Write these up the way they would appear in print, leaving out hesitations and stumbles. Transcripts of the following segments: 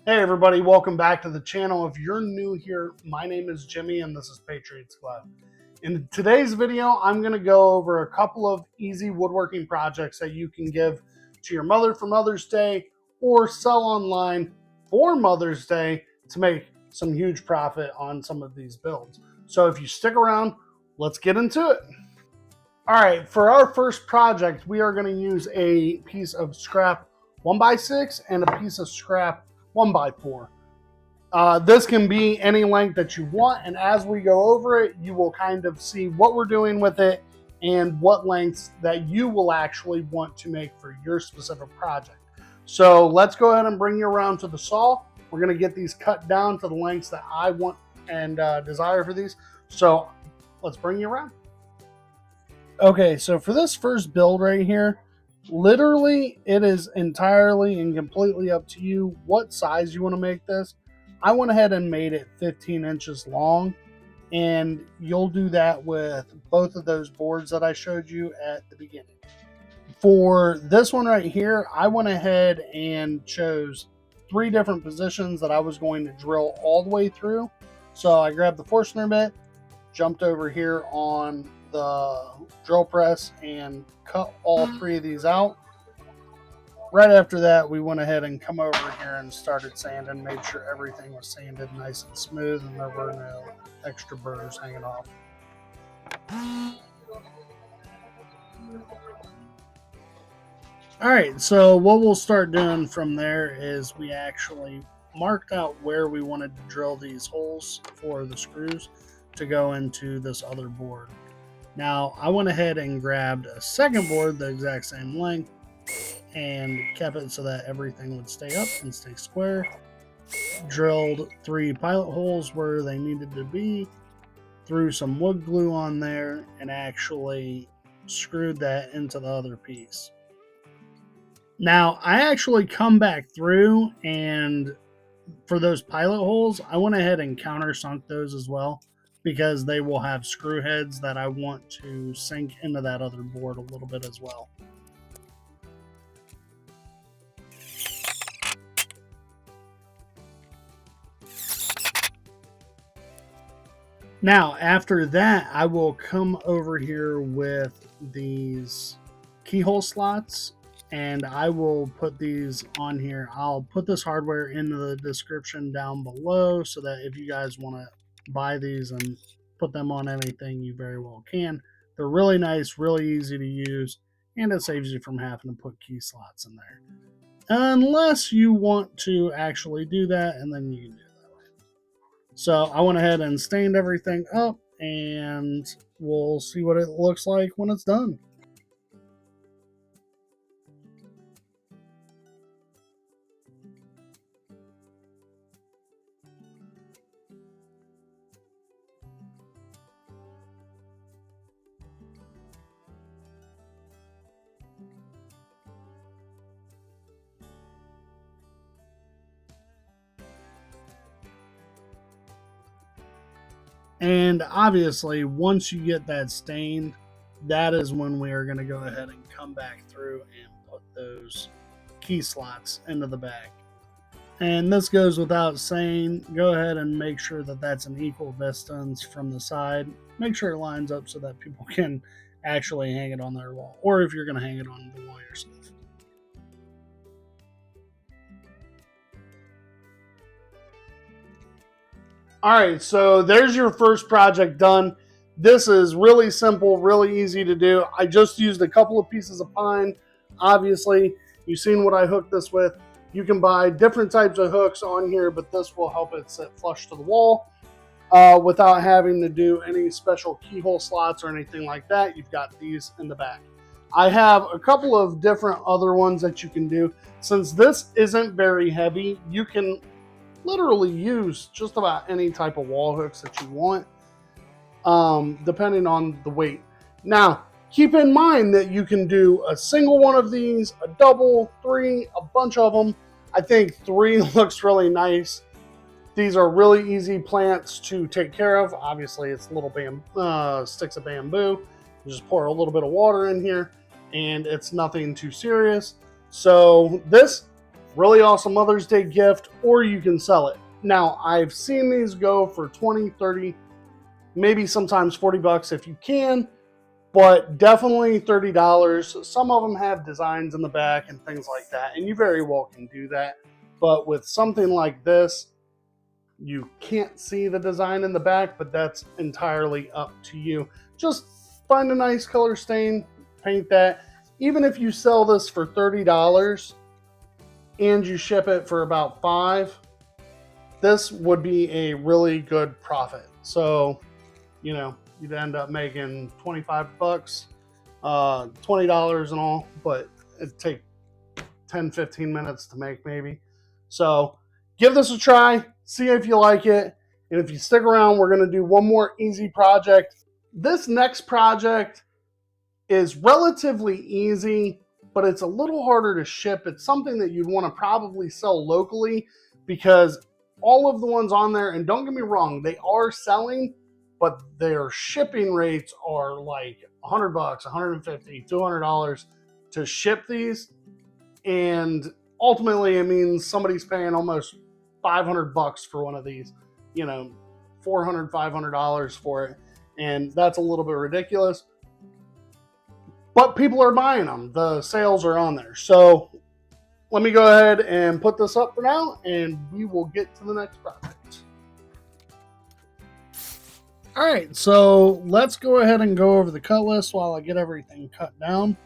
Hey everybody, welcome back to the channel. If you're new here, my name is Jimmy and this is Patriots Club. In today's video, I'm going to go over a couple of easy woodworking projects that you can give to your mother for Mother's Day or sell online for Mother's Day to make some huge profit on some of these builds. So if you stick around, let's get into it. All right, for our first project, we are going to use a piece of scrap 1x6 and a piece of scrap 1x4. This can be any length that you want, and as we go over it, you will kind of see what we're doing with it and what lengths that you will actually want to make for your specific project. So let's go ahead and bring you around to the saw. We're going to get these cut down to the lengths that I want and desire for these. So let's bring you around. Okay, so for this first build right here, literally it is entirely and completely up to you what size you want to make this. I went ahead and made it 15 inches long, and you'll do that with both of those boards that I showed you at the beginning. For this one right here, I went ahead and chose 3 different positions that I was going to drill all the way through. So I grabbed the Forstner bit, jumped over here on the drill press and cut all 3 of these out. Right after that, we went ahead and come over here and started sanding, made sure everything was sanded nice and smooth and there were no extra burrs hanging off. All right, so what we'll start doing from there is we actually marked out where we wanted to drill these holes for the screws to go into this other board. Now, I went ahead and grabbed a second board the exact same length and kept it so that everything would stay up and stay square. Drilled 3 pilot holes where they needed to be, threw some wood glue on there, and actually screwed that into the other piece. Now, I actually come back through, and for those pilot holes, I went ahead and countersunk those as well, because they will have screw heads that I want to sink into that other board a little bit as well. Now, after that, I will come over here with these keyhole slots, and I will put these on here. I'll put this hardware in the description down below so that if you guys want to buy these and put them on anything, you very well can. They're really nice, really easy to use, and it saves you from having to put key slots in there. Unless you want to actually do that, and then you can do it that way. So I went ahead and stained everything up, and we'll see what it looks like when it's done. And obviously, once you get that stained, that is when we are going to go ahead and come back through and put those key slots into the back. And this goes without saying, go ahead and make sure that that's an equal distance from the side. Make sure it lines up so that people can actually hang it on their wall, or if you're going to hang it on the wall yourself. All right, so there's your first project done. This is really simple, really easy to do. I just used a couple of pieces of pine. Obviously, you've seen what I hooked this with. You can buy different types of hooks on here, but this will help it sit flush to the wall without having to do any special keyhole slots or anything like that. You've got these in the back. I have a couple of different other ones that you can do. Since this isn't very heavy, you can literally use just about any type of wall hooks that you want, depending on the weight. Now, keep in mind that you can do a single one of these, a double, 3, a bunch of them. I think 3 looks really nice. These are really easy plants to take care of. Obviously, it's little sticks of bamboo. You just pour a little bit of water in here, and it's nothing too serious. So this really awesome Mother's Day gift, or you can sell it. Now, I've seen these go for 20, 30, maybe sometimes 40 bucks if you can, but definitely $30. Some of them have designs in the back and things like that, and you very well can do that. But with something like this, you can't see the design in the back, but that's entirely up to you. Just find a nice color stain, paint that. Even if you sell this for $30 and you ship it for about $5, this would be a really good profit. So, you know, you'd end up making 25 bucks, $20 and all, but it'd take 10, 15 minutes to make maybe. So give this a try, see if you like it. And if you stick around, we're going to do one more easy project. This next project is relatively easy, but it's a little harder to ship. It's something that you'd want to probably sell locally, because all of the ones on there, and don't get me wrong, they are selling, but their shipping rates are like 100 bucks, 150, $200 to ship these. And ultimately, it means somebody's paying almost 500 bucks for one of these, you know, $400, $500 for it. And that's a little bit ridiculous. But people are buying them. The sales are on there. So let me go ahead and put this up for now, and we will get to the next project. All right, so let's go ahead and go over the cut list while I get everything cut down.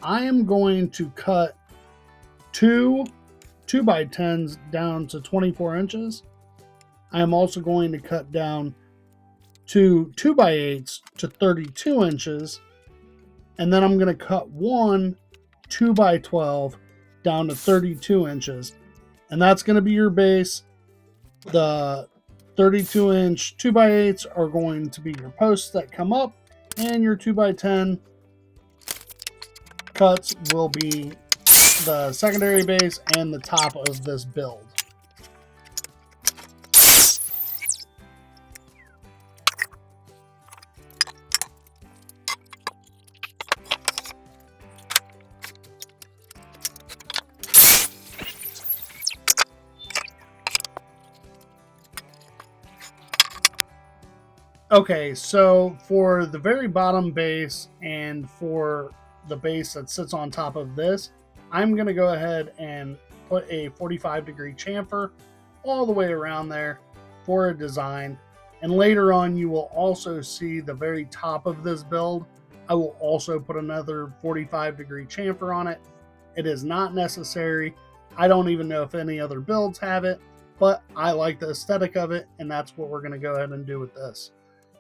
I am going to cut two 2x10s down to 24 inches. I am also going to cut down two 2x8s to 32 inches. And then I'm going to cut one 2x12 down to 32 inches. And that's going to be your base. The 32-inch 2x8s are going to be your posts that come up, and your 2x10 cuts will be the secondary base and the top of this build. Okay, so for the very bottom base and for the base that sits on top of this, I'm going to go ahead and put a 45-degree chamfer all the way around there for a design. And later on, you will also see the very top of this build. I will also put another 45-degree chamfer on it. It is not necessary. I don't even know if any other builds have it, but I like the aesthetic of it, and that's what we're going to go ahead and do with this.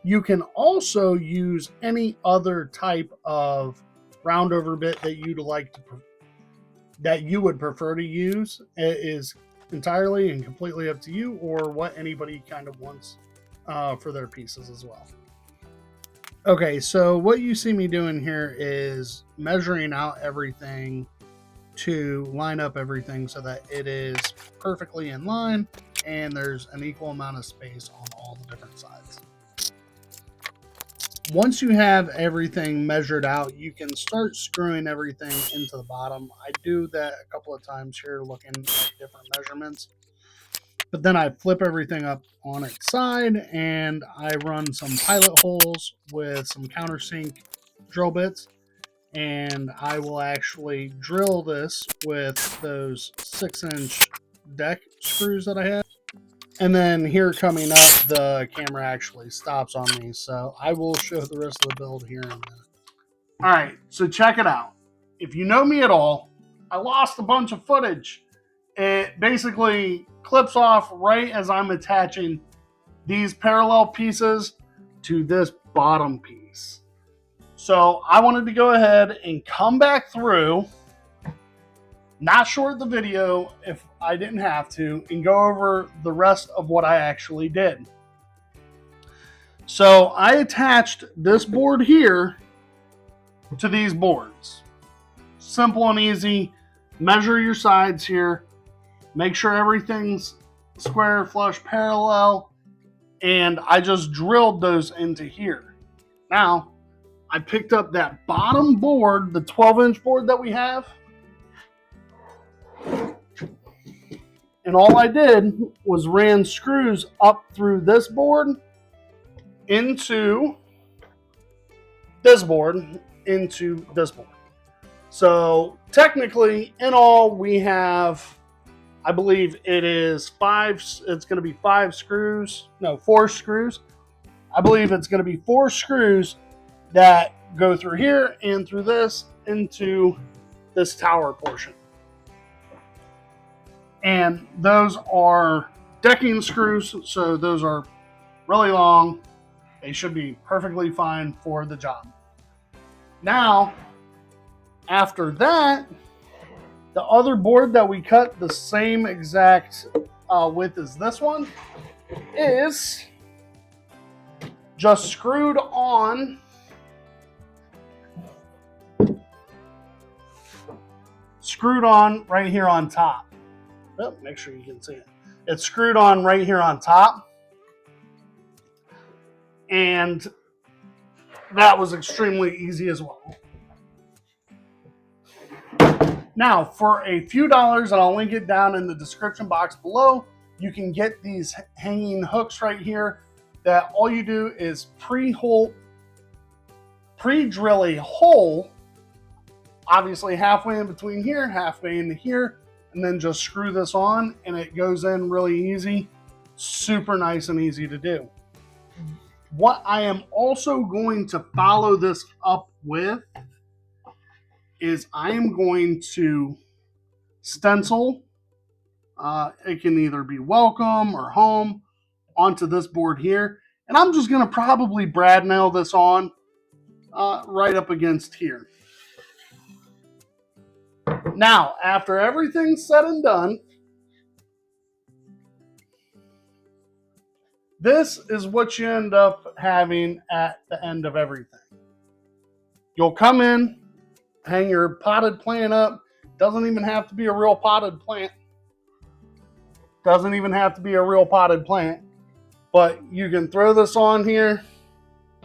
You can also use any other type of round over bit that you'd like to, that you would prefer to use. It is entirely and completely up to you, or what anybody kind of wants for their pieces as well. Okay, so what you see me doing here is measuring out everything to line up everything so that it is perfectly in line and there's an equal amount of space on all the different sides. Once you have everything measured out, you can start screwing everything into the bottom. I do that a couple of times here, looking at different measurements. But then I flip everything up on its side and I run some pilot holes with some countersink drill bits. And I will actually drill this with those 6-inch deck screws that I have. And then here coming up, the camera actually stops on me, so I will show the rest of the build here in a minute. All right, so check it out. If you know me at all, I lost a bunch of footage. It basically clips off right as I'm attaching these parallel pieces to this bottom piece. So I wanted to go ahead and come back through, not short the video if I didn't have to, and go over the rest of what I actually did. So I attached this board here to these boards. Simple and easy. Measure your sides here. Make sure everything's square, flush, parallel. And I just drilled those into here. Now, I picked up that bottom board, the 12-inch board that we have, And all I did was ran screws up through this board into this board into this board. So technically, in all, we have, I believe it is it's going to be 5 screws, no, 4 screws. I believe it's going to be 4 screws that go through here and through this into this tower portion. And those are decking screws, so those are really long. They should be perfectly fine for the job. Now, after that, the other board that we cut the same exact width as this one is just screwed on right here on top. Oh, make sure you can see it. It's screwed on right here on top. And that was extremely easy as well. Now, for a few dollars, and I'll link it down in the description box below, you can get these hanging hooks right here that all you do is pre-drill a hole, obviously halfway in between here, halfway into here, and then just screw this on and it goes in really easy. Super nice and easy to do. What I am also going to follow this up with is I am going to stencil, it can either be welcome or home, onto this board here. And I'm just going to probably brad nail this on right up against here. Now, after everything's said and done, this is what you end up having at the end of everything. You'll come in, hang your potted plant up. Doesn't even have to be a real potted plant. Doesn't even have to be a real potted plant. But you can throw this on here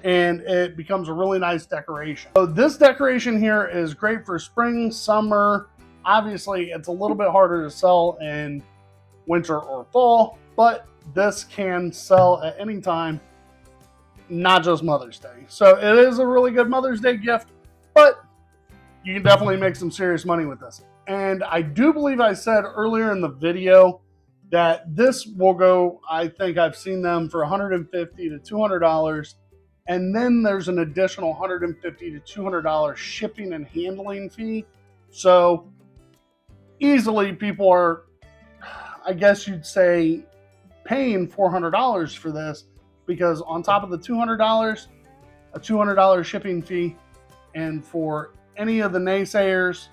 and it becomes a really nice decoration. So this decoration here is great for spring, summer. Obviously, it's a little bit harder to sell in winter or fall, but this can sell at any time, not just Mother's Day. So it is a really good Mother's Day gift, but you can definitely make some serious money with this. And I do believe I said earlier in the video that this will go, I think I've seen them for $150 to $200. And then there's an additional $150 to $200 shipping and handling fee. So easily people are, I guess you'd say, paying $400 for this, because on top of the $200, a $200 shipping fee, and for any of the naysayers,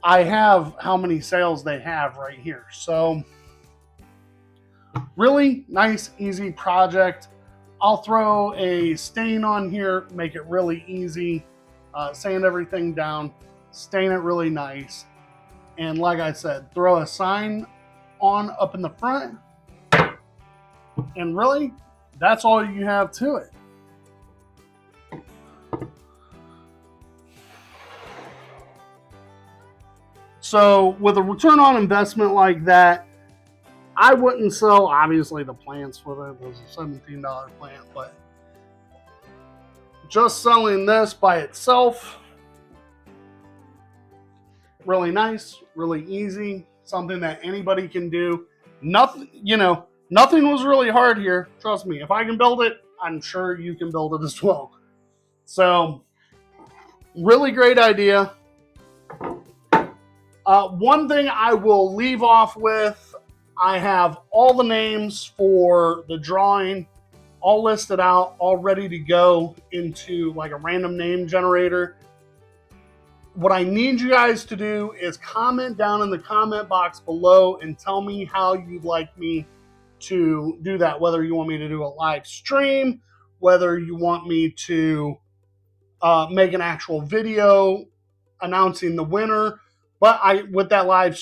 I have how many sales they have right here. So really nice, easy project. I'll throw a stain on here, make it really easy, sand everything down, stain it really nice. And like I said, throw a sign on up in the front. And really, that's all you have to it. So with a return on investment like that, I wouldn't sell, obviously, the plants with it. It was a $17 plant, but just selling this by itself, really nice, really easy, something that anybody can do. Nothing, nothing was really hard here. Trust me, if I can build it, I'm sure you can build it as well. So, really great idea. One thing I will leave off with, I have all the names for the drawing all listed out, all ready to go into like a random name generator. What I need you guys to do is comment down in the comment box below and tell me how you'd like me to do that. Whether you want me to do a live stream, whether you want me to make an actual video announcing the winner. But with that live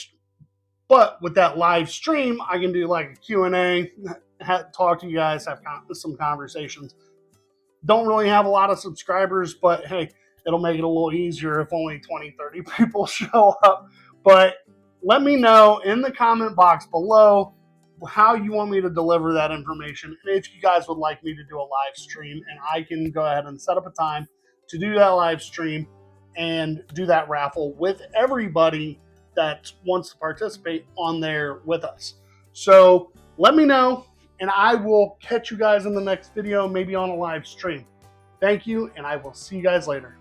stream, I can do like a Q&A, talk to you guys, have some conversations. Don't really have a lot of subscribers, but hey, it'll make it a little easier if only 20, 30 people show up. But let me know in the comment box below how you want me to deliver that information, and if you guys would like me to do a live stream, and I can go ahead and set up a time to do that live stream and do that raffle with everybody that wants to participate on there with us. So let me know, and I will catch you guys in the next video, maybe on a live stream. Thank you, and I will see you guys later.